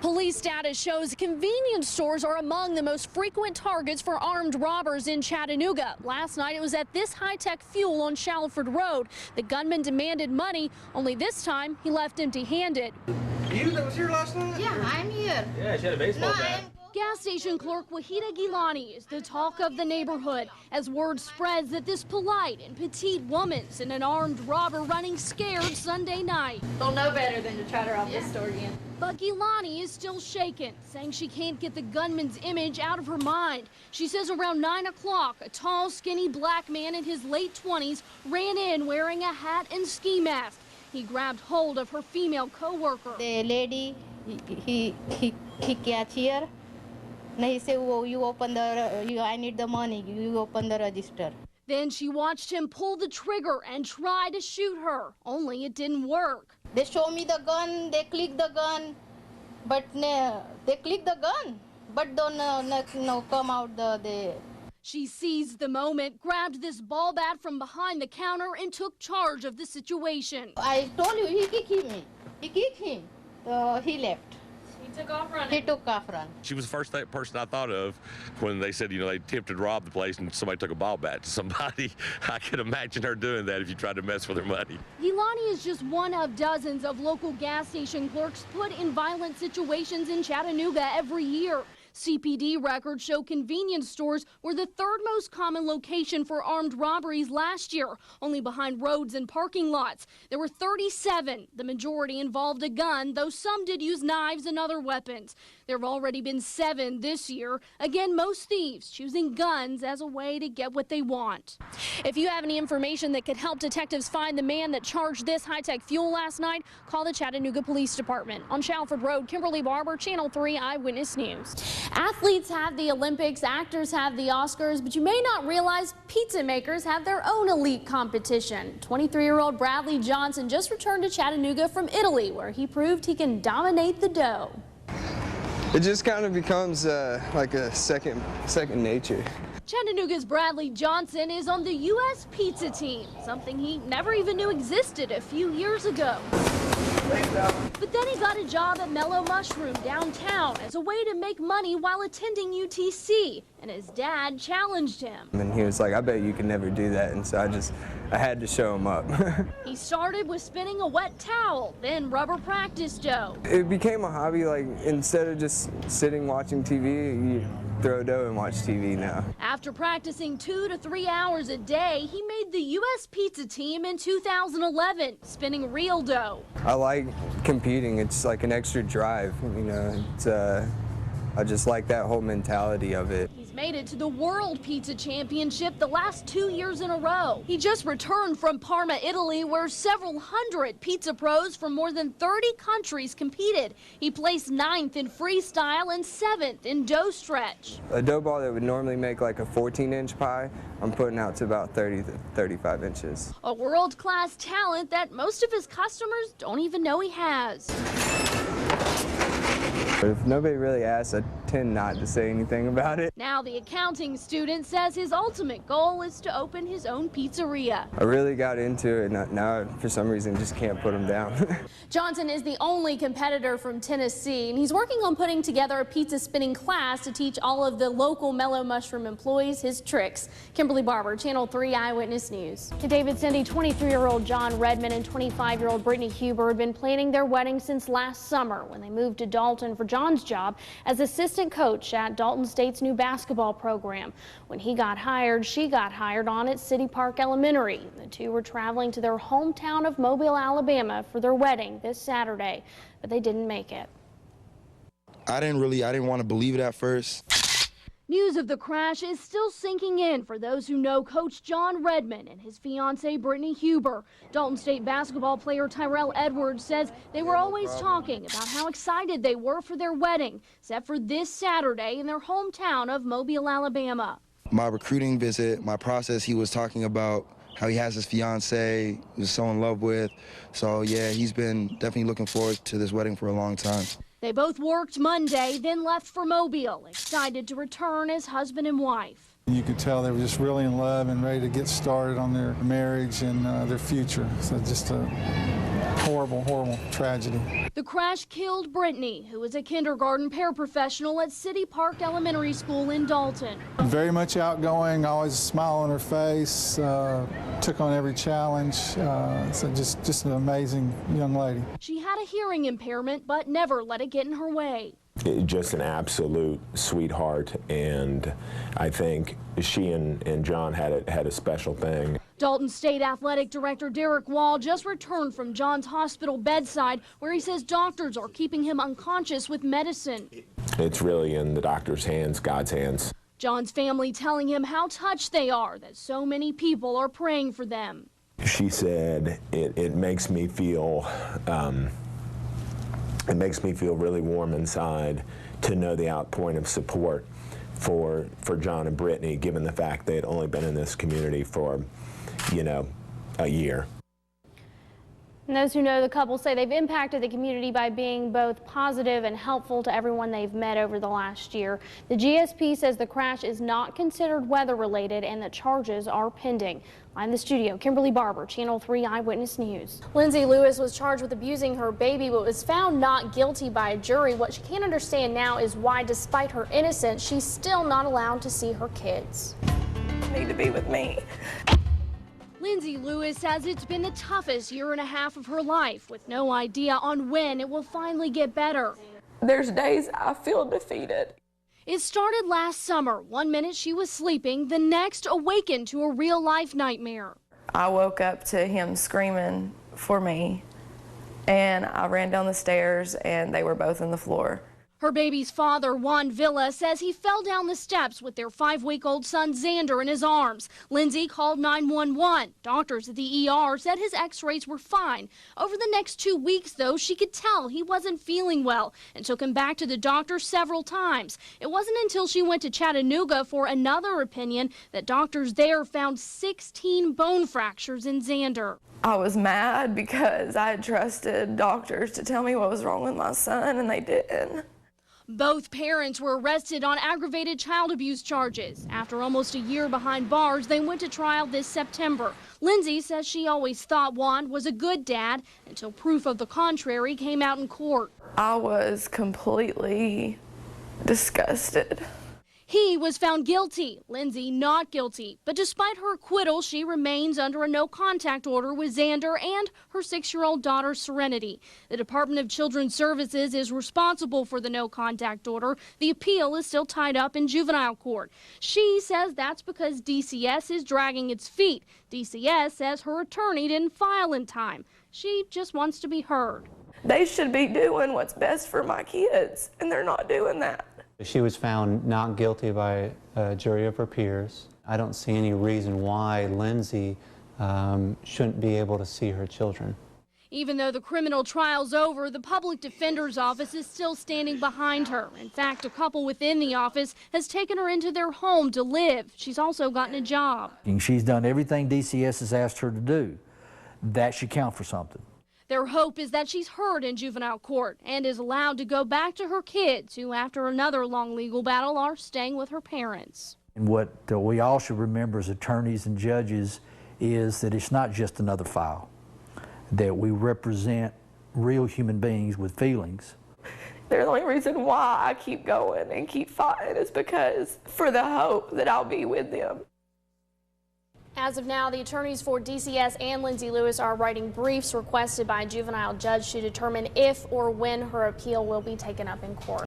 Police data shows convenience stores are among the most frequent targets for armed robbers in Chattanooga. Last night, it was at this high-tech fuel on Shalford Road. The gunman demanded money, only this time he left empty-handed. You that was here last night? Yeah, I'm here. Yeah, she had a baseball bat. Gas station clerk Wahida Gilani is the talk of the neighborhood as word spreads that this polite and petite woman's in an armed robber running scared Sunday night. They'll know better than to try to rob this store again. But Gilani is still shaken, saying she can't get the gunman's image out of her mind. She says around 9 o'clock, a tall, skinny black man in his late 20s ran in wearing a hat and ski mask. He grabbed hold of her female co-worker. The lady, he catch here. And he said, "Oh, you open the, I need the money. You open the register." Then she watched him pull the trigger and try to shoot her, only it didn't work. They show me the gun, they click the gun, but they click the gun, but don't no come out the. She seized the moment, grabbed this ball bat from behind the counter, and took charge of the situation. I told you, he kicked me. He kicked him. He left. He took off running. He took off running. She was the first person I thought of when they said, they attempted to rob the place and somebody took a ball bat to somebody. I could imagine her doing that if you tried to mess with her money. Gilani is just one of dozens of local gas station clerks put in violent situations in Chattanooga every year. CPD records show convenience stores were the third most common location for armed robberies last year, only behind roads and parking lots. There were 37. The majority involved a gun, though some did use knives and other weapons. There have already been 7 this year. Again, most thieves choosing guns as a way to get what they want. If you have any information that could help detectives find the man that charged this high-tech fuel last night, call the Chattanooga Police Department. On Shalford Road, Kimberly Barbour, Channel 3 Eyewitness News. Athletes have the Olympics, actors have the Oscars, but you may not realize pizza makers have their own elite competition. 23-year-old Bradley Johnson just returned to Chattanooga from Italy, where he proved he can dominate the dough. It just kind of becomes like a second nature. Chattanooga's Bradley Johnson is on the U.S. pizza team, something he never even knew existed a few years ago. But then he got a job at Mellow Mushroom downtown as a way to make money while attending UTC, and his dad challenged him. And he was like, "I bet you can never do that," and so I had to show him up. He started with spinning a wet towel, then rubber practice dough. It became a hobby, like instead of just sitting watching TV, you throw dough and watch TV now. After practicing 2 to 3 hours a day, he made the U.S. pizza team in 2011, spinning real dough. I like competing. It's like an extra drive, It's I just like that whole mentality of it. He's made it to the World Pizza Championship the last 2 years in a row. He just returned from Parma, Italy, where several hundred pizza pros from more than 30 countries competed. He placed 9th in freestyle and 7th in dough stretch. A dough ball that would normally make like a 14-inch pie, I'm putting out to about 30 to 35 inches. A world-class talent that most of his customers don't even know he has. But if nobody really asks, I tend not to say anything about it. Now the accounting student says his ultimate goal is to open his own pizzeria. I really got into it, and now for some reason just can't put them down. Johnson is the only competitor from Tennessee, and he's working on putting together a pizza spinning class to teach all of the local Mellow Mushroom employees his tricks. Kimberly Barbour, Channel 3 Eyewitness News. To David Cindy, 23-year-old John Redmond and 25-year-old Brittany Huber had been planning their wedding since last summer when they moved to Dalton for John's job as assistant coach at Dalton State's new basketball program. When he got hired, she got hired on at City Park Elementary. The two were traveling to their hometown of Mobile, Alabama for their wedding this Saturday, but they didn't make it. I didn't want to believe it at first. News of the crash is still sinking in for those who know Coach John Redmond and his fiancée Brittany Huber. Dalton State basketball player Tyrell Edwards says they were always talking about how excited they were for their wedding, set for this Saturday in their hometown of Mobile, Alabama. My recruiting visit, my process, he was talking about how he has his fiancée, he was so in love with. So yeah, he's been definitely looking forward to this wedding for a long time. They both worked Monday, then left for Mobile, excited to return as husband and wife. You could tell they were just really in love and ready to get started on their marriage and their future. So just a horrible, horrible tragedy. The crash killed Brittany, who was a kindergarten paraprofessional at City Park Elementary School in Dalton. Very much outgoing, always a smile on her face, took on every challenge, so just an amazing young lady. She had a hearing impairment, but never let it get in her way. Just an absolute sweetheart, and I think she and John had a special thing. Dalton State Athletic Director Derek Wall just returned from John's hospital bedside, where he says doctors are keeping him unconscious with medicine. It's really in the doctor's hands, God's hands. John's family telling him how touched they are that so many people are praying for them. She said, it makes me feel really warm inside to know the outpouring of support for John and Brittany, given the fact they had only been in this community for, a year. And those who know the couple say they've impacted the community by being both positive and helpful to everyone they've met over the last year. The GSP says the crash is not considered weather-related and that charges are pending. Live in the studio, Kimberly Barbour, Channel 3 Eyewitness News. Lindsay Lewis was charged with abusing her baby but was found not guilty by a jury. What she can't understand now is why, despite her innocence, she's still not allowed to see her kids. You need to be with me. Lindsay Lewis says it's been the toughest year and a half of her life, with no idea on when it will finally get better. There's days I feel defeated. It started last summer. 1 minute she was sleeping, the next awakened to a real-life nightmare. I woke up to him screaming for me, and I ran down the stairs, and they were both on the floor. Her baby's father, Juan Villa, says he fell down the steps with their 5-week-old son Xander in his arms. Lindsay called 911. Doctors at the ER said his x-rays were fine. Over the next 2 weeks, though, she could tell he wasn't feeling well and took him back to the doctor several times. It wasn't until she went to Chattanooga for another opinion that doctors there found 16 bone fractures in Xander. I was mad because I had trusted doctors to tell me what was wrong with my son, and they didn't. Both parents were arrested on aggravated child abuse charges. After almost a year behind bars, they went to trial this September. Lindsay says she always thought Juan was a good dad until proof of the contrary came out in court. I was completely disgusted. He was found guilty, Lindsay not guilty. But despite her acquittal, she remains under a no-contact order with Xander and her 6-year-old daughter, Serenity. The Department of Children's Services is responsible for the no-contact order. The appeal is still tied up in juvenile court. She says that's because DCS is dragging its feet. DCS says her attorney didn't file in time. She just wants to be heard. They should be doing what's best for my kids, and they're not doing that. She was found not guilty by a jury of her peers. I don't see any reason why Lindsay shouldn't be able to see her children. Even though the criminal trial's over, the public defender's office is still standing behind her. In fact, a couple within the office has taken her into their home to live. She's also gotten a job. She's done everything DCS has asked her to do. That should count for something. Their hope is that she's heard in juvenile court and is allowed to go back to her kids, who, after another long legal battle, are staying with her parents. And what we all should remember as attorneys and judges is that it's not just another file, that we represent real human beings with feelings. The only reason why I keep going and keep fighting is because for the hope that I'll be with them. As of now, the attorneys for DCS and Lindsay Lewis are writing briefs requested by a juvenile judge to determine if or when her appeal will be taken up in court.